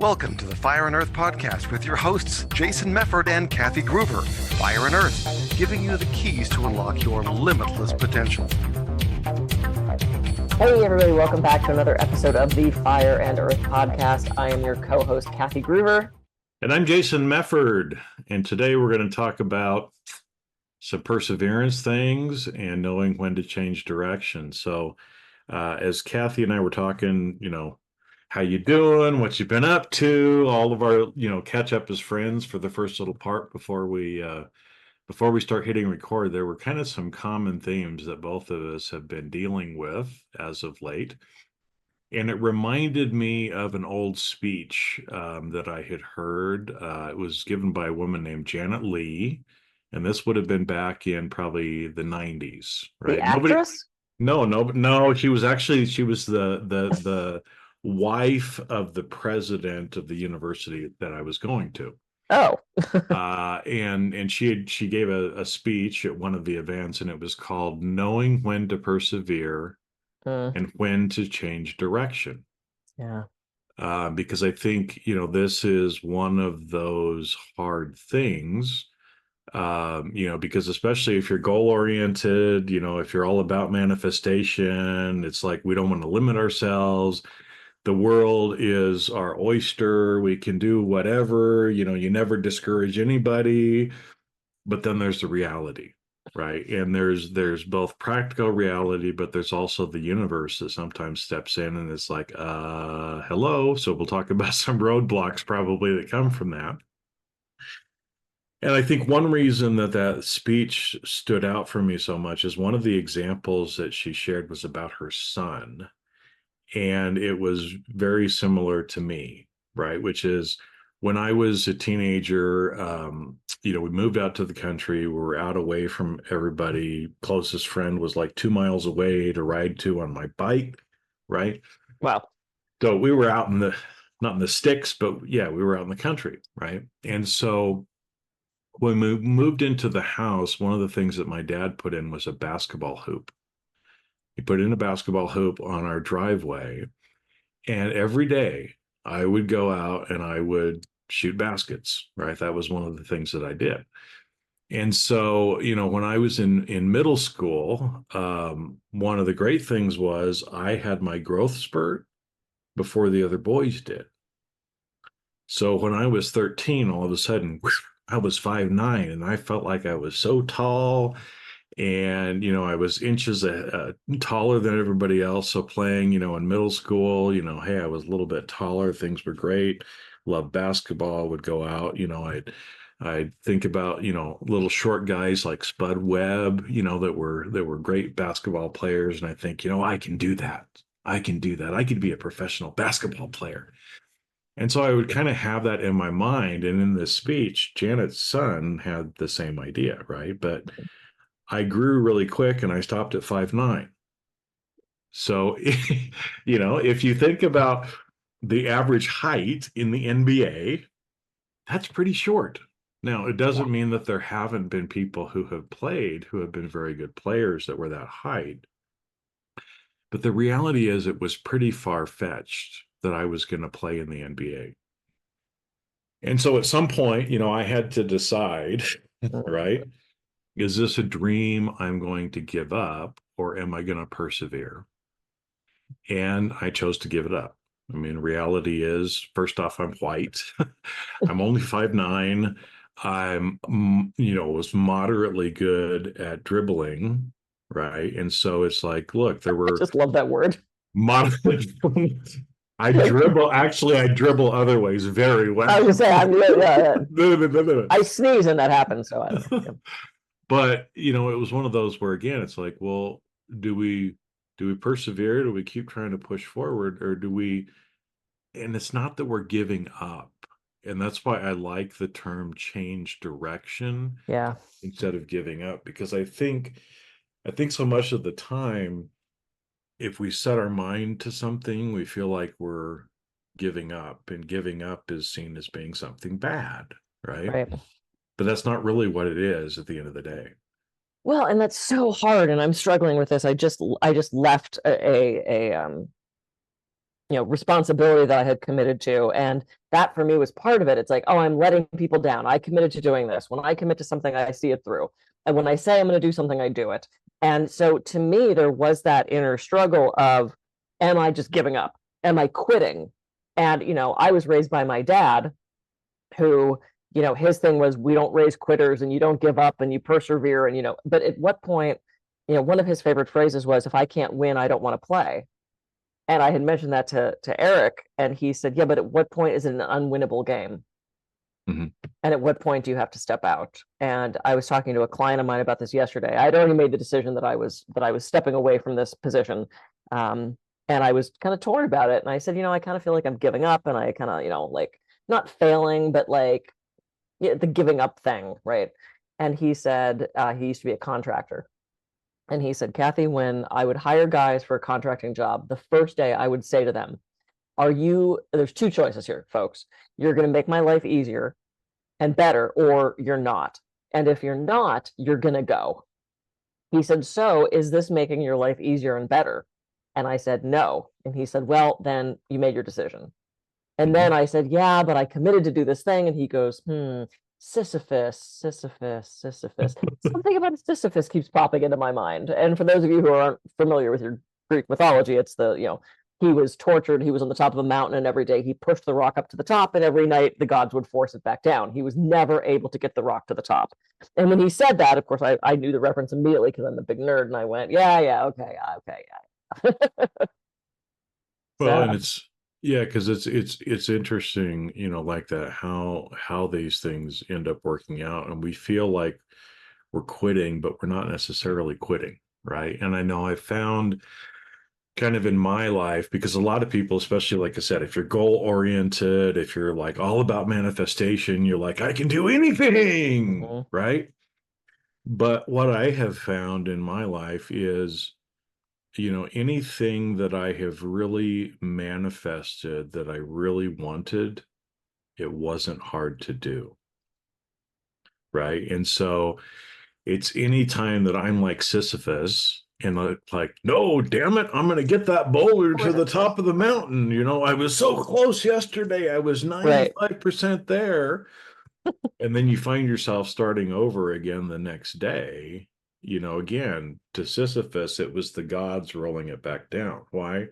Welcome to the Fire and Earth podcast with your hosts, Jason Mefford and Kathy Groover. Fire and Earth, giving you the keys to unlock your limitless potential. Hey everybody, welcome back to another episode of the Fire and Earth podcast. I am your co-host, Kathy Groover. And I'm Jason Mefford. And today we're going to talk about some perseverance things and knowing when to change direction. So as Kathy and I were talking, how you doing, what you've been up to, all of our, catch up as friends for the first little part before we start hitting record, there were kind of some common themes that both of us have been dealing with as of late. And it reminded me of an old speech that I had heard. It was given by a woman named Janet Leigh. And this would have been back in probably the 90s, right? The actress? No. She was the wife of the president of the university that I was going to. Oh. And she gave a speech at one of the events, and it was called "Knowing When to Persevere and When to Change Direction." Yeah. Because I think this is one of those hard things. Because especially if you're goal oriented, if you're all about manifestation, it's like we don't want to limit ourselves. The world is our oyster. We can do whatever, you never discourage anybody. But then there's the reality, right? And there's both practical reality, but there's also the universe that sometimes steps in and it's like, hello. So we'll talk about some roadblocks probably that come from that. And I think one reason that speech stood out for me so much is one of the examples that she shared was about her son. And it was very similar to me, right? Which is when I was a teenager, we moved out to the country. We were out away from everybody. Closest friend was like 2 miles away to ride to on my bike, right? Wow. So we were out not in the sticks, but yeah, we were out in the country, right? And so when we moved into the house, one of the things that my dad put in was a basketball hoop. He put in a basketball hoop on our driveway, and every day I would go out and I would shoot baskets, right? That was one of the things that I did. And so, when I was in middle school, one of the great things was I had my growth spurt before the other boys did. So when I was 13, all of a sudden, I was 5'9", and I felt like I was so tall. And, I was inches taller than everybody else. So playing, in middle school, hey, I was a little bit taller. Things were great. Loved basketball, would go out, I'd think about, little short guys like Spud Webb, that were great basketball players. And I think, I can do that. I can be a professional basketball player. And so I would kind of have that in my mind. And in this speech, Janet's son had the same idea, right? But I grew really quick and I stopped at 5'9". So, if you think about the average height in the NBA, that's pretty short. Now, it doesn't mean that there haven't been people who have been very good players that were that height. But the reality is it was pretty far-fetched that I was going to play in the NBA. And so at some point, I had to decide, right? Is this a dream I'm going to give up, or am I going to persevere? And I chose to give it up. I mean, reality is, first off, I'm white. I'm only 5'9". I'm, was moderately good at dribbling, right? And so it's like, look, there were... I just love that word. Moderately... I dribble other ways very well. I was going to say, I sneeze and that happens, so I don't know. But, it was one of those where, again, it's like, well, do we persevere? Do we keep trying to push forward? Or do we, and it's not that we're giving up. And that's why I like the term change direction instead of giving up, because I think so much of the time, if we set our mind to something, we feel like we're giving up, and giving up is seen as being something bad, right? Right. But that's not really what it is at the end of the day. Well, and that's so hard, and I'm struggling with this. I just left a responsibility that I had committed to. And that for me was part of it. It's like, oh, I'm letting people down. I committed to doing this. When I commit to something, I see it through. And when I say I'm going to do something, I do it. And so to me, there was that inner struggle of, am I just giving up? Am I quitting? And, I was raised by my dad, who, his thing was, we don't raise quitters and you don't give up and you persevere. And, but at what point, one of his favorite phrases was, if I can't win, I don't want to play. And I had mentioned that to Eric, and he said, yeah, but at what point is it an unwinnable game? Mm-hmm. And at what point do you have to step out? And I was talking to a client of mine about this yesterday. I had already made the decision that I was stepping away from this position. And I was kind of torn about it. And I said, I kind of feel like I'm giving up, and I kind of, like, not failing, but like, the giving up thing, right? And he said, he used to be a contractor. And he said, Kathy, when I would hire guys for a contracting job, the first day I would say to them, there's two choices here, folks. You're going to make my life easier and better, or you're not. And if you're not, you're going to go. He said, so is this making your life easier and better? And I said, no. And he said, well, then you made your decision. And then I said, yeah, but I committed to do this thing. And he goes, Sisyphus. Something about Sisyphus keeps popping into my mind. And for those of you who aren't familiar with your Greek mythology, it's he was tortured. He was on the top of a mountain, and every day he pushed the rock up to the top, and every night the gods would force it back down. He was never able to get the rock to the top. And when he said that, of course, I knew the reference immediately because I'm a big nerd, and I went, yeah, okay, yeah. Well, and because it's interesting, like that, how these things end up working out, and we feel like we're quitting, but we're not necessarily quitting, right? And I know I found kind of in my life, because a lot of people, especially like I said, if you're goal oriented, if you're like all about manifestation, you're like, I can do anything, right? But what I have found in my life is, anything that I have really manifested that I really wanted, it wasn't hard to do. Right. And so it's any time that I'm like Sisyphus and like, no, damn it, I'm going to get that boulder to the top of the mountain. I was so close yesterday. I was 95% there. And then you find yourself starting over again the next day. Again, to Sisyphus, it was the gods rolling it back down. Why?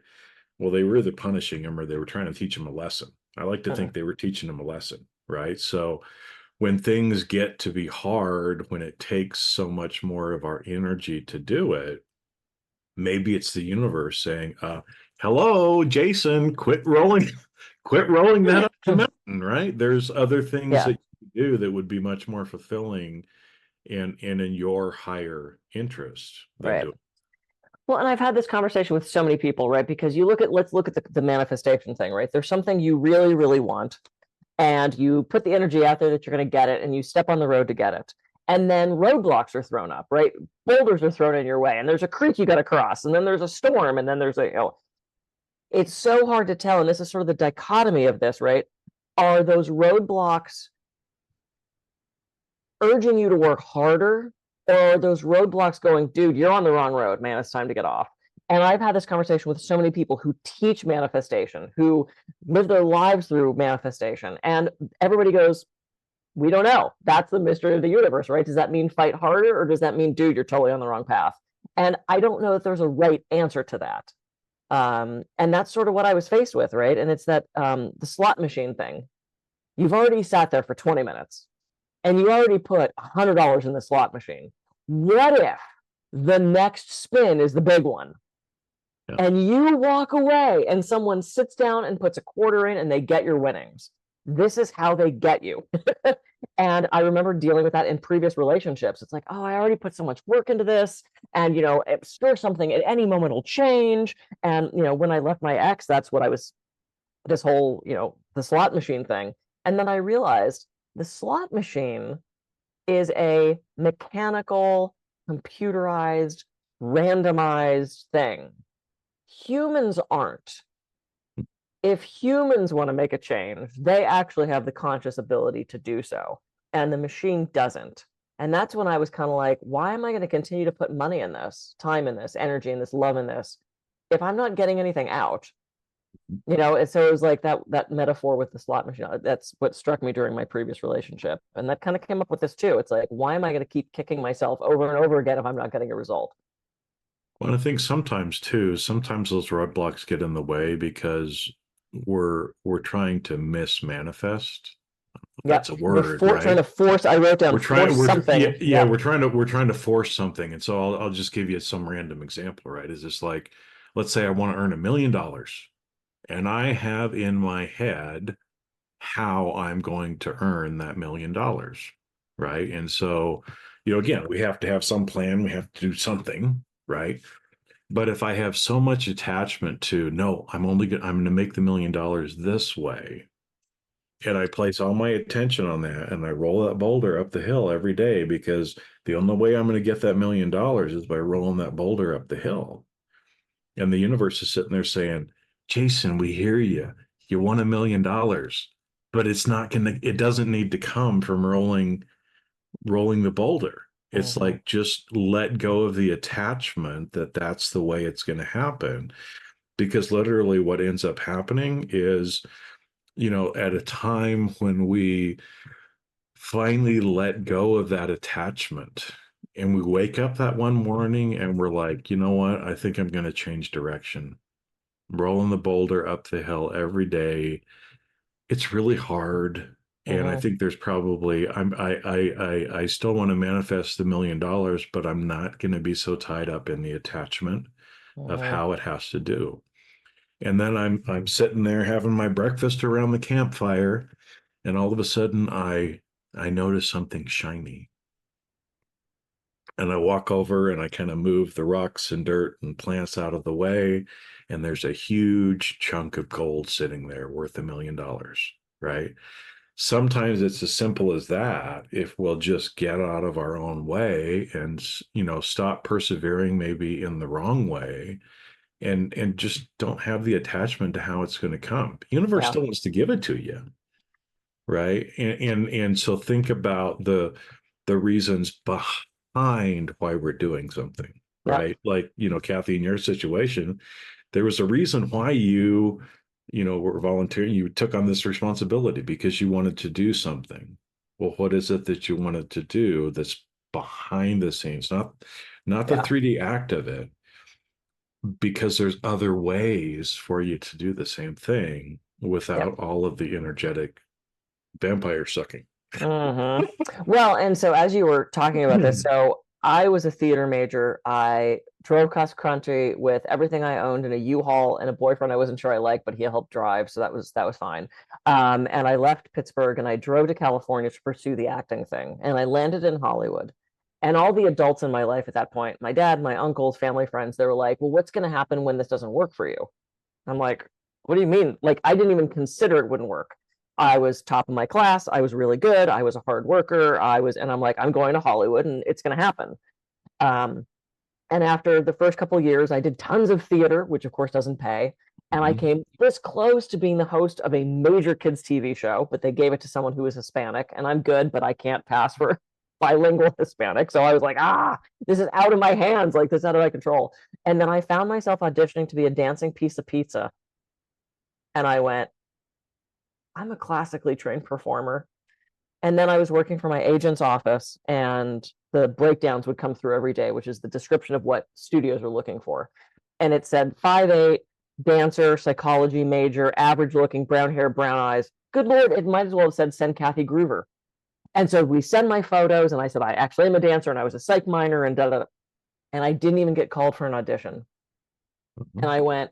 Well, they were either punishing him or they were trying to teach him a lesson. I like to think they were teaching him a lesson, right? So when things get to be hard, when it takes so much more of our energy to do it, maybe it's the universe saying, hello, Jason, quit rolling that up the mountain, right? There's other things that you do that would be much more fulfilling and in your higher interest. Right. Well, and I've had this conversation with so many people, right? Because let's look at the manifestation thing, right? There's something you really, really want, and you put the energy out there that you're going to get it, and you step on the road to get it. And then roadblocks are thrown up, right? Boulders are thrown in your way, and there's a creek you got to cross, and then there's a storm, and then there's it's so hard to tell. And this is sort of the dichotomy of this, right? Are those roadblocks urging you to work harder, or are those roadblocks going, dude, you're on the wrong road, man, it's time to get off? And I've had this conversation with so many people who teach manifestation, who live their lives through manifestation, and everybody goes, we don't know. That's the mystery of the universe, right? Does that mean fight harder, or does that mean, dude, you're totally on the wrong path? And I don't know if there's a right answer to that. And that's sort of what I was faced with, right? And it's that the slot machine thing. You've already sat there for 20 minutes. And you already put $100 in the slot machine. What if the next spin is the big one? Yeah. And you walk away and someone sits down and puts a quarter in and they get your winnings. This is how they get you. And I remember dealing with that in previous relationships. It's like, oh, I already put so much work into this. And, stir something at any moment will change. And, when I left my ex, that's what I was, this whole, the slot machine thing. And then I realized the slot machine is a mechanical, computerized, randomized thing. Humans aren't. If humans want to make a change, they actually have the conscious ability to do so, and the machine doesn't. And that's when I was kind of like, why am I going to continue to put money in this, time in this, energy in this, love in this, if I'm not getting anything out? And so it was like that metaphor with the slot machine. That's what struck me during my previous relationship. And that kind of came up with this too. It's like, why am I going to keep kicking myself over and over again if I'm not getting a result? Well, I think sometimes too, sometimes those roadblocks get in the way because we're trying to mismanifest. That's Yep. a We're word, trying right? to force, I wrote down force Yeah, something. yeah, Yep. we're trying to force something. And so I'll just give you some random example, right? Is this like, let's say I want to earn $1 million and I have in my head how I'm going to earn that $1 million, right? And so, again, we have to have some plan, we have to do something, right? But if I have so much attachment to, no, I'm going to make the $1 million this way, and I place all my attention on that, and I roll that boulder up the hill every day because the only way I'm going to get that $1 million is by rolling that boulder up the hill. And the universe is sitting there saying, Jason, we hear you. You won $1 million, but it doesn't need to come from rolling the boulder. It's Mhm. like just let go of the attachment that that's the way it's going to happen. Because literally what ends up happening is, at a time when we finally let go of that attachment and we wake up that one morning and we're like, you know what? I think I'm going to change direction. Rolling the boulder up the hill every day. It's really hard. And I Mhm. think there's probably I still want to manifest the $1 million, but I'm not going to be so tied up in the attachment of Mhm. how it has to do. And then I'm sitting there having my breakfast around the campfire, and all of a sudden I notice something shiny. And I walk over and I kind of move the rocks and dirt and plants out of the way. And there's a huge chunk of gold sitting there worth $1 million, right? Sometimes it's as simple as that. If we'll just get out of our own way and, stop persevering maybe in the wrong way and just don't have the attachment to how it's going to come. The universe Yeah. still wants to give it to you, right? And so think about the reasons behind why we're doing something, Yep. right? Like, Kathy, in your situation, there was a reason why you were volunteering. You took on this responsibility because you wanted to do something. Well, what is it that you wanted to do that's behind the scenes, not the Yeah. 3D act of it, because there's other ways for you to do the same thing Yep. without all of the energetic vampire sucking. hmm Well, and so as you were talking about this, so I was a theater major. I drove cross country with everything I owned in a U-Haul and a boyfriend I wasn't sure I liked, but he helped drive, so that was fine. And I left Pittsburgh and I drove to California to pursue the acting thing, and I landed in Hollywood. And all the adults in my life at that point, my dad, my uncles, family friends, they were like, "Well, what's going to happen when this doesn't work for you?" I'm like, what do you mean? Like, I didn't even consider it wouldn't work. I was top of my class. I was really good. I was a hard worker. And I'm like, I'm going to Hollywood and it's going to happen. Um, and after the first couple of years, I did tons of theater, which of course doesn't pay. And I Mhm. came this close to being the host of a major kids' TV show, but they gave it to someone who was Hispanic. And I'm good, but I can't pass for bilingual Hispanic. So I was like, this is out of my hands. Like, this is out of my control. And then I found myself auditioning to be a dancing piece of pizza. And I went, I'm a classically trained performer. And then I was working for my agent's office, and the breakdowns would come through every day, which is the description of what studios are looking for. And it said 5'8", dancer, psychology major, average looking, brown hair, brown eyes. Good Lord, it might as well have said send Kathy Groover. And so we send my photos, and I said, I actually am a dancer, and I was a psych minor, and da da. And I didn't even get called for an audition. And Mhm. I went,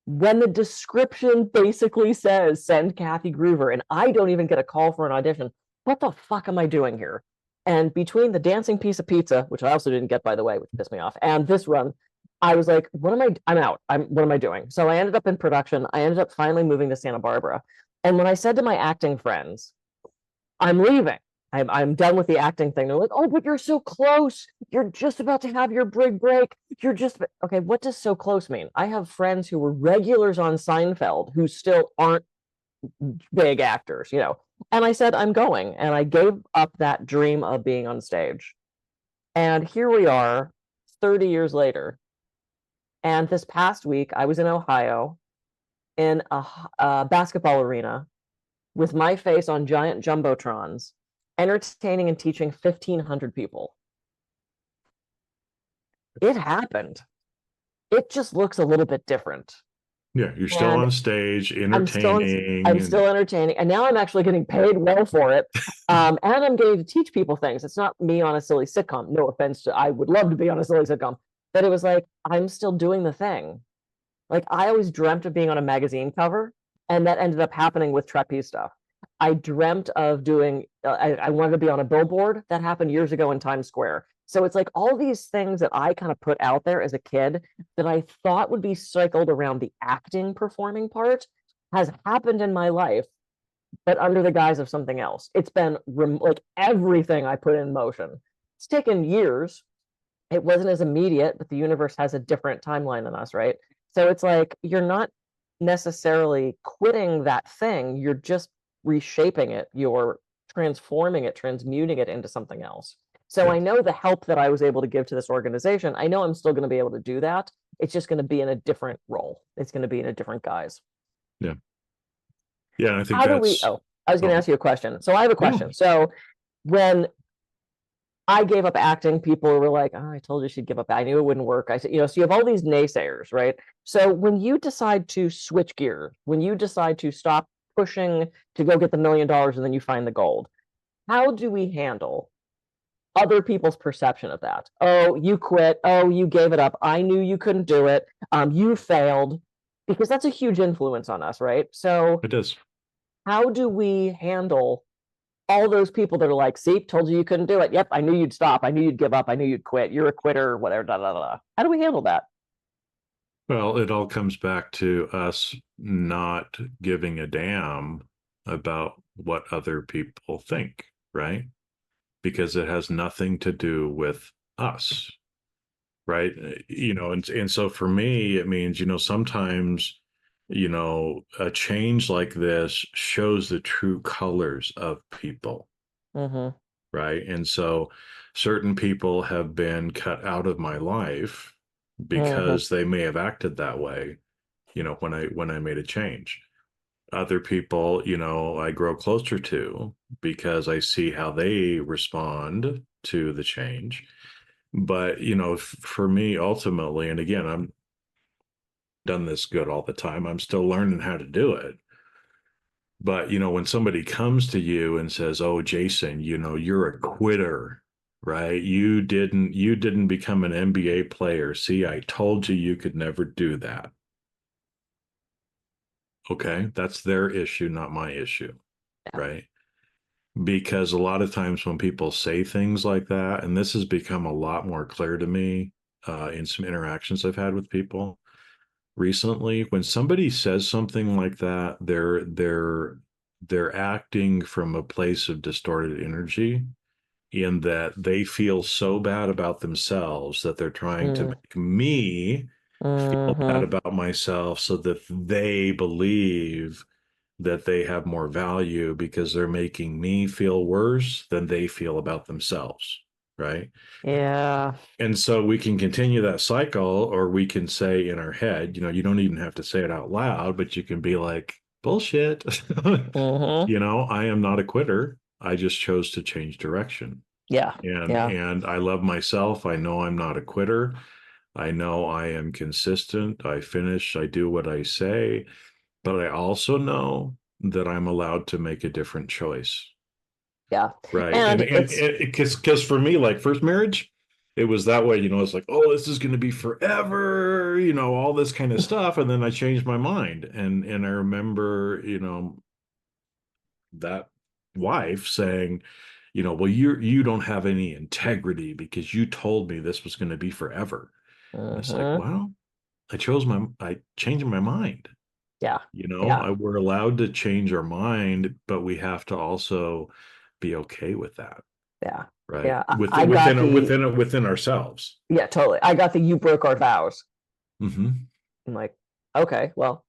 when the description basically says send Kathy Groover and I don't even get a call for an audition, what the fuck am I doing here? And between the dancing piece of pizza, which I also didn't get, by the way, which pissed me off, and this run, I was like, I'm out. What am I doing? So I ended up in production. I ended up finally moving to Santa Barbara. And when I said to my acting friends, I'm leaving. I'm done with the acting thing. They're like, oh, but you're so close. You're just about to have your big break. You're just okay. What does so close mean? I have friends who were regulars on Seinfeld who still aren't big actors. And I said, I'm going. And I gave up that dream of being on stage. And here we are 30 years later. And this past week, I was in Ohio in a basketball arena with my face on giant jumbotrons, entertaining and teaching 1,500 people. It happened. It just looks a little bit different. Yeah, you're still And on stage I'm still entertaining I'm still entertaining, and now I'm actually getting paid well for it. And I'm getting to teach people things. It's not me on a silly sitcom. No offense to, I would love to be on a silly sitcom, but it was like I'm still doing the thing. Like I always dreamt of being on a magazine cover, and that ended up happening with trapeze stuff. I dreamt of doing. I wanted to be on a billboard. That happened years ago in Times Square. So it's like all these things that I kind of put out there as a kid that I thought would be cycled around the acting performing part has happened in my life, but under the guise of something else. It's been like everything I put in motion. It's taken years. It wasn't as immediate, but the universe has a different timeline than us, right? So it's like you're not necessarily quitting that thing, you're just reshaping it, you're transforming it, transmuting it into something else. So I know the help that I was able to give to this organization, I know I'm still going to be able to do that. It's just going to be in a different role. It's going to be in a different guise. Yeah. Yeah, I think How do we, that's I was going to ask you a question. So I have a question. So when I gave up acting, people were like, oh, I told you she'd give up. I knew it wouldn't work. I said, so you have all these naysayers, right? So when you decide to switch gear, when you decide to stop pushing to go get the $1 million and then you find the gold, how do we handle other people's perception of that? Oh, you quit. Oh, you gave it up. I knew you couldn't do it. You failed, because that's a huge influence on us, right? So it is. how do we handle all those people that are like, see, told you couldn't do it. Yep, I knew you'd stop. I knew you'd give up. I knew you'd quit. You're a quitter, whatever, da, da, da, da. How do we handle that? Well, it all comes back to us not giving a damn about what other people think, right? Because it has nothing to do with us, right? And so for me, it means, sometimes, a change like this shows the true colors of people, Mm-hmm. right? And so certain people have been cut out of my life Mm-hmm. because they may have acted that way, when I made a change. Other people, I grow closer to because I see how they respond to the change. But, for me, ultimately, and again, I'm done this good all the time. I'm still learning how to do it. But, when somebody comes to you and says, "Oh, Jason, you're a quitter, right? You didn't become an NBA player. See, I told you could never do that." Okay, that's their issue, not my issue, Yeah. right? Because a lot of times when people say things like that, and this has become a lot more clear to me in some interactions I've had with people recently, when somebody says something like that, they're acting from a place of distorted energy, in that they feel so bad about themselves that they're trying to make me feel bad Mm-hmm. about myself so that they believe that they have more value because they're making me feel worse than they feel about themselves, right? Yeah. And so we can continue that cycle, or we can say in our head, you don't even have to say it out loud, but you can be like, bullshit. Mm-hmm. I am not a quitter. I just chose to change direction. Yeah. And Yeah. and I love myself. I know I'm not a quitter. I know I am consistent. I finish, I do what I say, but I also know that I'm allowed to make a different choice. Yeah. Right. And And and it's because for me, like first marriage, it was that way, it's like, oh, this is going to be forever, all this kind of stuff. And then I changed my mind. And I remember, that wife saying, well, you don't have any integrity because you told me this was going to be forever. And it's like, mm-hmm. well, I changed my mind. Yeah. Yeah. We're allowed to change our mind, but we have to also be okay with that, Yeah. right? Yeah. I Within got within the within ourselves. yeah, totally. I got the you broke our vows. Hmm. I'm like, okay, well,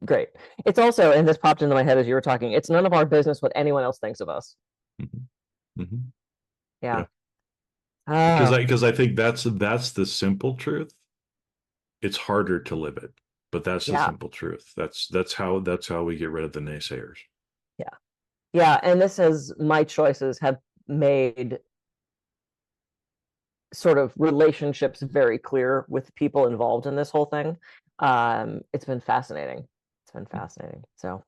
great. It's also, and this popped into my head as you were talking, it's none of our business what anyone else thinks of us. Hmm. Hmm. Yeah. Yeah, because Ah, I think that's the simple truth. It's harder to live it. but that's the Yeah. simple truth. That's how we get rid of the naysayers. Yeah, and this is my choices have made sort of relationships very clear with people involved in this whole thing. It's been fascinating. It's been fascinating. So,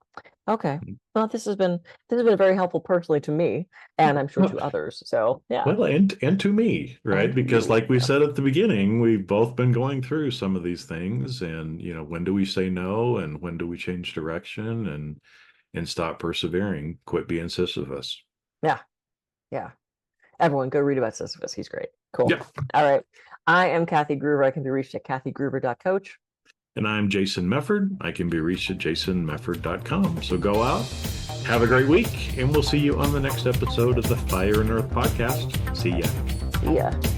okay. Well, this has been very helpful personally to me, and I'm sure to others. So, yeah. Well, and to me, right? And to Because you, like we yeah. said at the beginning, we've both been going through some of these things, and when do we say no, and when do we change direction, and stop persevering, quit being Sisyphus. Yeah. Yeah. Everyone go read about Sisyphus. He's great. Cool. Yeah. All right. I am Kathy Groover. I can be reached at kathygruver.coach. And I'm Jason Mefford. I can be reached at jasonmefford.com. So go out, have a great week, and we'll see you on the next episode of the Fire and Earth podcast. See ya. See ya.